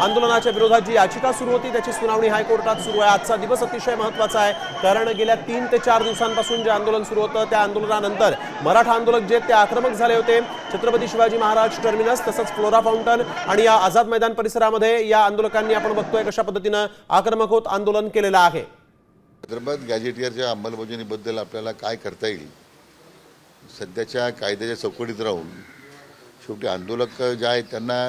आंदोलनाच्या विरोधात जी याचिका सुरू होती त्याची सुनावणी हायकोर्टात सुरू आहे। आजचा दिवस अतिशय महत्त्वाचा आहे, कारण गेल्या 3 ते 4 दिवसांपासून जे आंदोलन सुरू होतं त्या आंदोलनानंतर मराठा आंदोलक जे ते आक्रमक झाले होते। छत्रपती शिवाजी महाराज टर्मिनस तसंच फ्लोरा फाउंटन आणि या आझाद मैदान परिसरामध्ये या आंदोलकांनी आपण बघतोय कशा पद्धतीने आक्रमक होत आंदोलन केलेलं आहे। हैदराबाद गॅजेटियरच्या अंमलबजावणीबद्दल आपल्याला काय करता येईल, सध्याच्या कायद्याच्या चौकटीत राहून शेवटी आंदोलक जे आहेत त्यांना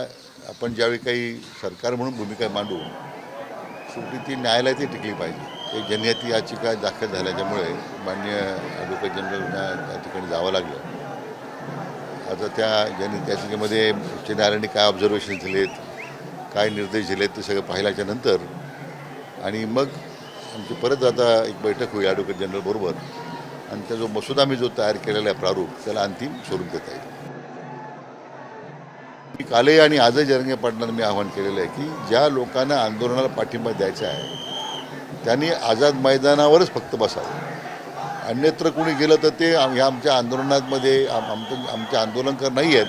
आपण ज्यावेळी काही सरकार म्हणून भूमिका मांडू, शेवटी ती न्यायालयातही टिकली पाहिजे। एक जनहित याचिका दाखल झाल्याच्यामुळे माननीय ॲडव्होकेट जनरलना त्या ठिकाणी जावं लागलं। आता त्या जनहित याचिकेमध्ये उच्च न्यायालयाने काय ऑब्झर्वेशन दिलेत, काय निर्देश दिलेत ते सगळं पाहिल्याच्या नंतर आणि मग आमची परत आता एक बैठक होईल ॲडव्होकेट जनरल बरोबर आणि त्या जो मसुदा मी जो तयार केलेला आहे प्रारूप त्याला अंतिम स्वरूप देता येईल। मी कालही आणि आजही जरंगे पाटलांना मी आवाहन केलेलं आहे की ज्या लोकांना आंदोलनाला पाठिंबा द्यायचा आहे त्यांनी आझाद मैदानावरच फक्त बसावं, अन्यत्र कोणी गेलं तर ते ह्या आमच्या आंदोलनामध्ये आमचे आंदोलनकर नाही आहेत,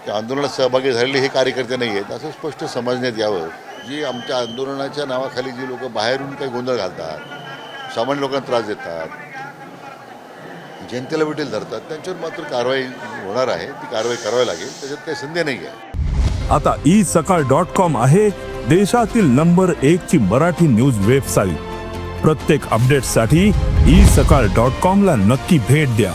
त्या आंदोलनात सहभागी झालेले हे कार्यकर्ते नाही आहेत असं स्पष्ट समजण्यात यावं। जी आमच्या आंदोलनाच्या नावाखाली जी लोक बाहेरून काही गोंधळ घालतात, सामान्य लोकांना त्रास देतात, जनतेला विटेल धरतात, त्यांच्यावर मात्र कारवाई होणार आहे। ती कारवाई करावी लागेल, त्याच्यात काही संदेह नाही आहे। आता isakal.com आहे देशातील नंबर 1 ची मराठी न्यूज वेबसाईट। प्रत्येक अपडेटसाठी isakal.com ला नक्की भेट द्या।